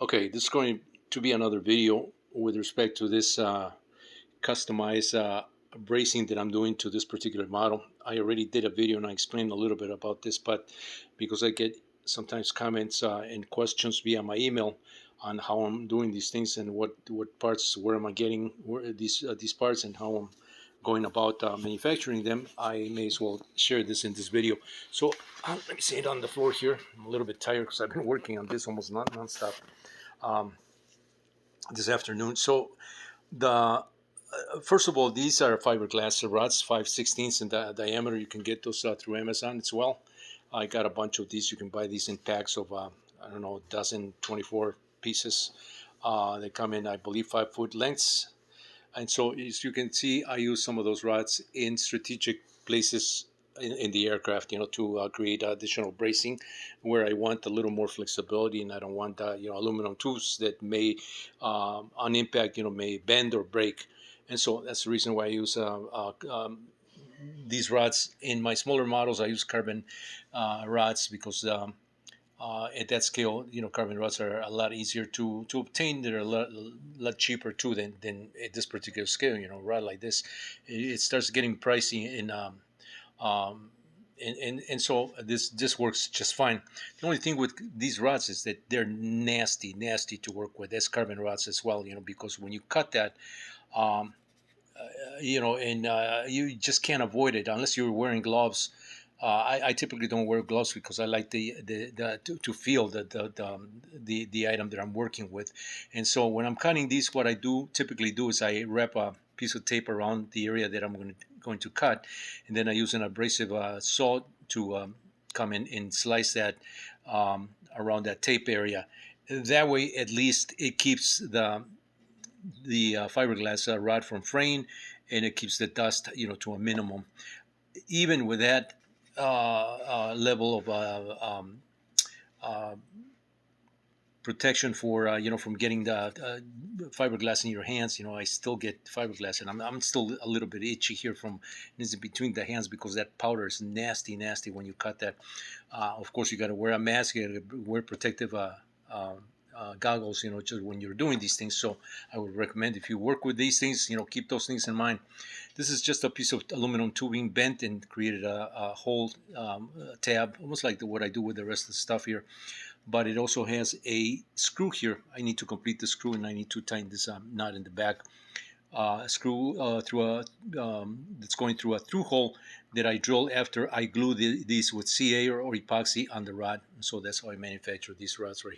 Okay, this is going to be another video with respect to this customized bracing that I'm doing to this particular model. I already did a video and I explained a little bit about this, but because I get sometimes comments and questions via my email on how I'm doing these things and what parts, where am I getting these parts, and how I'm going about manufacturing them, I may as well share this in this video. So let me set it on the floor here. I'm a little bit tired because I've been working on this almost non-stop this afternoon. So the first of all, these are fiberglass rods, 5/16 in diameter. You can get those through Amazon as well. I got a bunch of these. You can buy these in packs of I don't know, a dozen, 24 pieces. They come in, I believe, 5-foot lengths. And so, as you can see, I use some of those rods in strategic places in the aircraft, to create additional bracing where I want a little more flexibility, and I don't want, aluminum tubes that may, on impact, may bend or break. And so that's the reason why I use these rods. In my smaller models, I use carbon rods because at that scale, carbon rods are a lot easier to obtain. They're a lot cheaper too than at this particular scale. Rod like this, it starts getting pricey um, and so this works just fine. The only thing with these rods is that they're nasty to work with. That's carbon rods as well, because when you cut that, um, and you just can't avoid it unless you're wearing gloves. I typically don't wear gloves because I like to feel the item that I'm working with. And so when I'm cutting these, what I typically do is I wrap a piece of tape around the area that I'm going to cut, and then I use an abrasive saw to come in and slice that around that tape area. That way, at least it keeps the fiberglass rod from fraying, and it keeps the dust, to a minimum. Even with that level of uh, protection for from getting the fiberglass in your hands, I still get fiberglass, and I'm still a little bit itchy here from this between the hands because that powder is nasty when you cut that. Of course, you got to wear a mask, you got to wear protective goggles, just when you're doing these things. So I would recommend, if you work with these things, keep those things in mind. This is just a piece of aluminum tubing bent and created a hole tab, almost like what I do with the rest of the stuff here. But it also has a screw here. I need to complete the screw, and I need to tighten this knot in the back. Screw through that's going through a through hole that I drill after I glue these with CA or epoxy on the rod. So that's how I manufacture these rods right here.